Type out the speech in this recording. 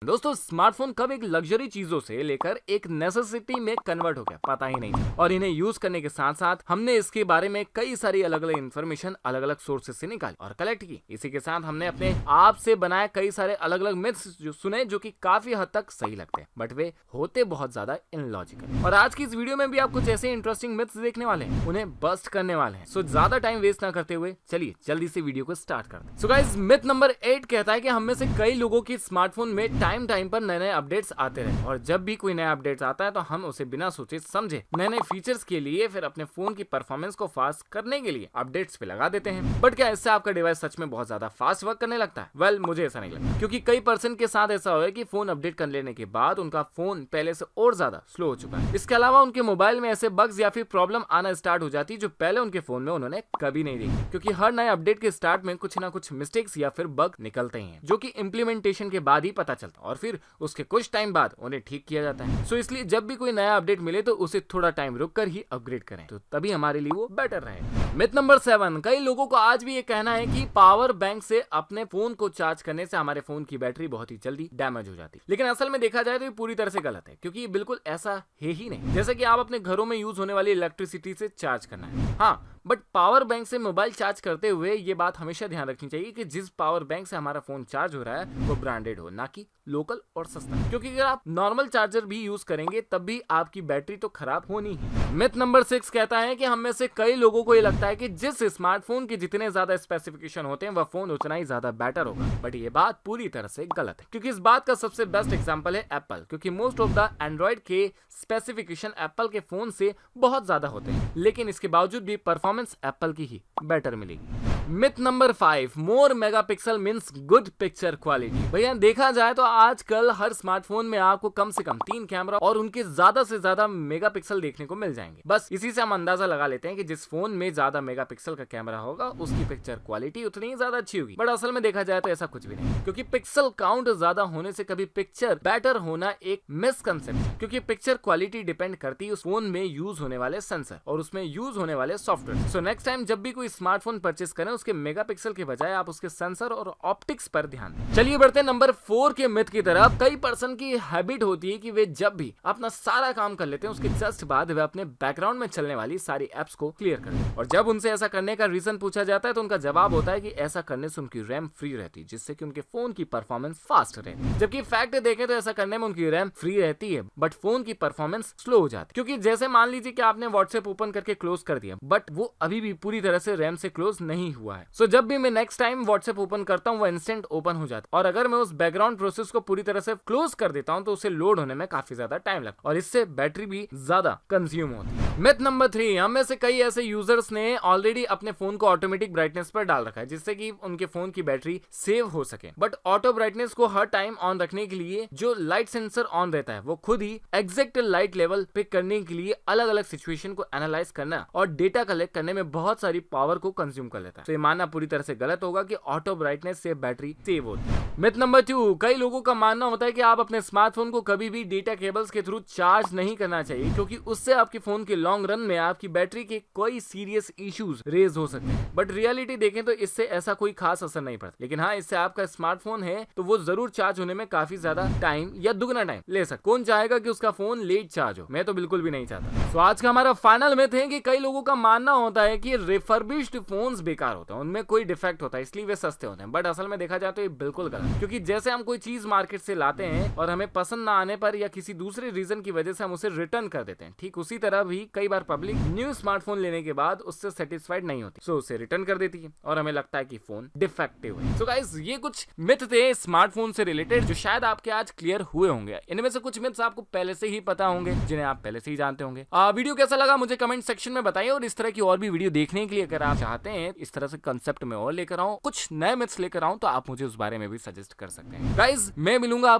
दोस्तों स्मार्टफोन कब एक लग्जरी चीजों से लेकर एक नेसेसिटी में कन्वर्ट हो गया पता ही नहीं था। और इन्हें यूज करने के साथ साथ हमने इसके बारे में कई सारी अलग अलग इन्फॉर्मेशन अलग अलग सोर्सेज से निकाली और कलेक्ट की। इसी के साथ हमने अपने आप से बनाए कई सारे अलग अलग मिथ्स जो सुने जो कि काफी हद तक सही लगते हैं बट वे होते बहुत ज्यादा इनलॉजिकल। और आज की इस वीडियो में भी आप कुछ ऐसे इंटरेस्टिंग मिथ्स देखने वाले हैं, उन्हें बस्ट करने वाले हैं। सो ज्यादा टाइम वेस्ट ना करते हुए चलिए जल्दी से वीडियो को स्टार्ट करते हैं। सो गाइस मिथ नंबर 8 कहता है कि हम में से कई लोगों की स्मार्टफोन में टाइम पर नए नए अपडेट्स आते रहे और जब भी कोई नया अपडेट्स आता है तो हम उसे बिना सोचे समझे नए नए फीचर्स के लिए फिर अपने फोन की परफॉर्मेंस को फास्ट करने के लिए अपडेट्स पे लगा देते हैं। बट क्या इससे आपका डिवाइस सच में बहुत ज्यादा फास्ट वर्क करने लगता है? वेल मुझे ऐसा नहीं लगता, क्योंकि कई पर्सन के साथ ऐसा हुआ है कि फोन अपडेट कर लेने के बाद उनका फोन पहले से और ज्यादा स्लो हो चुका है। इसके अलावा उनके मोबाइल में ऐसे बग्स या फिर प्रॉब्लम आना स्टार्ट हो जाती जो पहले उनके फोन में उन्होंने कभी नहीं देखी, क्योंकि हर नए अपडेट के स्टार्ट में कुछ ना कुछ मिस्टेक्स या फिर बग निकलते हैं जो कि इम्प्लीमेंटेशन के बाद ही पता चलता है और फिर उसके कुछ टाइम बाद उन्हें ठीक किया जाता है। सो इसलिए जब भी कोई नया अपडेट मिले तो उसे थोड़ा टाइम रुककर ही अपग्रेड करें, तो तभी हमारे लिए वो बेटर रहेगा। मिथ नंबर 7, कई लोगों को आज भी ये कहना है कि पावर बैंक से अपने फोन को चार्ज करने से हमारे फोन की बैटरी बहुत ही जल्दी डैमेज हो जाती है। लेकिन असल में देखा जाए तो ये पूरी तरह से गलत है, क्योंकि ये बिल्कुल ऐसा है ही नहीं। जैसे कि आप अपने घरों में यूज होने वाली इलेक्ट्रिसिटी से चार्ज करना है, हाँ, बट पावर बैंक से मोबाइल चार्ज करते हुए ये बात हमेशा ध्यान रखनी चाहिए कि जिस पावर बैंक से हमारा फोन चार्ज हो रहा है वो ब्रांडेड हो, ना कि लोकल और सस्ता, क्योंकि अगर आप नॉर्मल चार्जर भी यूज करेंगे तब भी आपकी बैटरी तो खराब होनी है। मिथ नंबर 6 कहता है कि हम में से कई लोगों को ये लगता है कि जिस स्मार्टफोन के जितने ज्यादा स्पेसिफिकेशन होते हैं वह फोन उतना ही ज्यादा बेटर होगा, बट ये बात पूरी तरह से गलत है, क्योंकि इस बात का सबसे बेस्ट एग्जांपल है एप्पल, क्योंकि मोस्ट ऑफ द एंड्रॉइड के स्पेसिफिकेशन एप्पल के फोन से बहुत ज्यादा होते हैं, लेकिन इसके बावजूद भी परफॉर्मेंस एप्पल की ही बेटर मिलेगी। Myth number 5, more megapixel means good picture quality. भैया देखा जाए तो आजकल हर स्मार्टफोन में आपको कम से कम 3 कैमरा और उनके ज्यादा से ज्यादा मेगापिक्सल देखने को मिल जाएंगे। बस इसी से हम अंदाजा लगा लेते हैं कि जिस फोन में ज्यादा मेगापिक्सल का कैमरा होगा उसकी पिक्चर क्वालिटी उतनी ही ज्यादा अच्छी होगी। बट असल में देखा जाए तो ऐसा कुछ भी नहीं, क्योंकि पिक्सल काउंट ज्यादा होने से कभी पिक्चर बेटर होना एक मिसकंसेप्शन है, क्योंकि पिक्चर क्वालिटी डिपेंड करती है उस फोन में यूज होने वाले सेंसर और उसमें यूज होने वाले सॉफ्टवेयर। सो नेक्स्ट टाइम जब भी कोई स्मार्टफोन परचेस करें उसके मेगापिक्सल के बजाय आप उसके सेंसर और ऑप्टिक्स पर ध्यान दें। चलिए बढ़ते हैं नंबर 4 के मिथ की तरफ। कई पर्सन की हैबिट होती है कि वे जब भी अपना सारा काम कर लेते हैं उसके जस्ट बाद वे अपने बैकग्राउंड में चलने वाली सारी एप्स को क्लियर कर लेते हैं, और जब उनसे ऐसा करने का रीजन पूछा जाता है तो उनका जवाब होता है कि ऐसा करने से उनकी रैम फ्री रहती है, जिससे कि उनके फोन की परफॉर्मेंस फास्ट रहती है। जबकि फैक्ट देखें तो ऐसा करने में उनकी रैम फ्री रहती है बट फोन की परफॉर्मेंस स्लो हो जाती है, क्योंकि जैसे मान लीजिए कि आपने व्हाट्सएप ओपन करके क्लोज कर दिया बट वो अभी भी पूरी तरह से रैम से क्लोज नहीं हुआ है। सो जब भी मैं नेक्स्ट टाइम व्हाट्सएप ओपन करता हूँ वो इंस्टेंट ओपन हो जाता है, और अगर मैं उस बैकग्राउंड प्रोसेस को पूरी तरह से क्लोज कर देता हूँ तो उसे लोड होने में काफी ज्यादा टाइम लगता है और इससे बैटरी भी ज्यादा कंज्यूम होती है। मिथ नंबर 3, हम में से कई ऐसे यूजर्स ने ऑलरेडी अपने फोन को ऑटोमेटिक ब्राइटनेस पर डाल रखा है जिससे कि उनके फोन की बैटरी सेव हो सके, बट ऑटो ब्राइटनेस को हर टाइम ऑन रखने के लिए जो लाइट सेंसर ऑन रहता है वो खुद ही एग्जैक्ट लाइट लेवल पिक करने के लिए अलग अलग सिचुएशन को एनालाइज करना और डेटा कलेक्ट करने में बहुत सारी पावर को कंज्यूम कर लेता है। तो ये मानना पूरी तरह से गलत होगा कि ऑटो ब्राइटनेस से बैटरी सेव होती है। मिथ नंबर 2, कई लोगों का मानना होता है कि आप अपने स्मार्टफोन को कभी भी डेटा केबल्स के थ्रू चार्ज नहीं करना चाहिए, क्योंकि उससे आपके फोन के लॉन्ग रन में आपकी बैटरी के कोई सीरियस इश्यूज रेज हो सकते हैं। बट रियलिटी देखें तो इससे ऐसा कोई खास असर नहीं पड़ता, लेकिन हाँ इससे आपका स्मार्टफोन है तो वो जरूर चार्ज होने में काफी ज्यादा टाइम या दुगना टाइम ले सकता। कौन चाहेगा कि उसका फोन लेट चार्ज हो? मैं तो बिल्कुल भी नहीं चाहता। तो आज का हमारा फाइनल मिथ है कि कई लोगों का मानना होता है कि रिफर्बिश्ड फोन्स बेकार होते हैं, उनमें कोई डिफेक्ट होता है इसलिए वे सस्ते होते हैं। बट असल में देखा जाए तो ये बिल्कुल गलत, क्योंकि जैसे हम कोई चीज मार्केट से लाते हैं और हमें पसंद ना आने पर या किसी दूसरे रीजन की वजह से हम उसे रिटर्न कर देते हैं, ठीक उसी तरह भी कई बार पब्लिक न्यू स्मार्टफोन लेने के बाद उससे सेटिस्फाइड नहीं होती, सो उसे रिटर्न कर देती है और हमें लगता है कि फोन डिफेक्टिव है। सो गाइस ये कुछ मिथ थे स्मार्टफोन से रिलेटेड जो शायद आपके आज क्लियर हुए होंगे। इनमें से कुछ मिथ्स आपको पहले से ही पता होंगे जिन्हें आप पहले से ही जानते होंगे। वीडियो कैसा लगा मुझे कमेंट सेक्शन में बताइए, और इस तरह की और भी वीडियो देखने के लिए अगर आप चाहते हैं इस तरह से कंसेप्ट में और लेकर आऊं, कुछ नए मिथ्स लेकर आऊं, तो आप मुझे उस बारे में भी सजेस्ट कर सकते हैं। गाइस मैं मिलूंगा